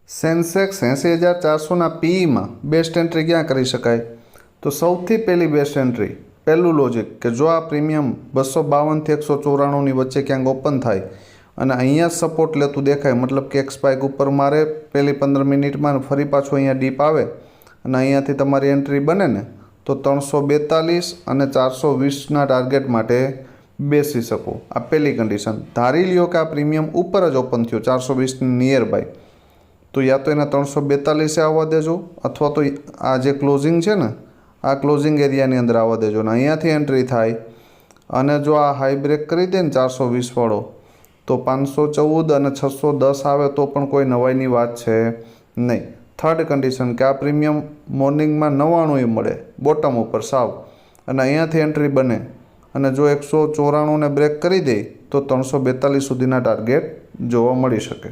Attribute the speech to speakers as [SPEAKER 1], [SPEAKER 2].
[SPEAKER 1] Sensex 80,400ના પીઈમાં best entry ક્યાં કરી શકાય? તો સૌથી પહેલી બેસ્ટ એન્ટ્રી, પહેલું લોજિક કે જો આ પ્રીમિયમ 252થી 194ની વચ્ચે ક્યાંક ઓપન થાય અને અહીંયા સપોર્ટ લેતું દેખાય, મતલબ કે એક સ્પાઇક ઉપર મારે પહેલી 15 મિનિટમાં ફરી પાછું અહીંયા ડીપ આવે અને અહીંયાથી તમારી એન્ટ્રી બને ને, તો 342 અને 420ના ટાર્ગેટ માટે બેસી શકો. આ પહેલી કન્ડિશન. ધારી લ્યો કે આ પ્રીમિયમ ઉપર જ ઓપન થયો 420ની નિયર બાય, તો યા તો એના 342 આવવા દેજો, અથવા તો આ જે ક્લોઝિંગ છે ને, આ ક્લોઝિંગ એરિયાની અંદર આવવા દેજો ને અહીંયાથી એન્ટ્રી થાય અને જો આ હાઈ બ્રેક કરી દે ને 420 વાળો, તો 514 અને 610 આવે તો પણ કોઈ નવાઈની વાત છે નહીં. થર્ડ કન્ડિશન કે આ પ્રીમિયમ મોર્નિંગમાં 99 મળે બોટમ ઉપર સાવ, અને અહીંયાથી એન્ટ્રી બને અને જો 194ને બ્રેક કરી દે તો 342 સુધીના ટાર્ગેટ જોવા મળી શકે.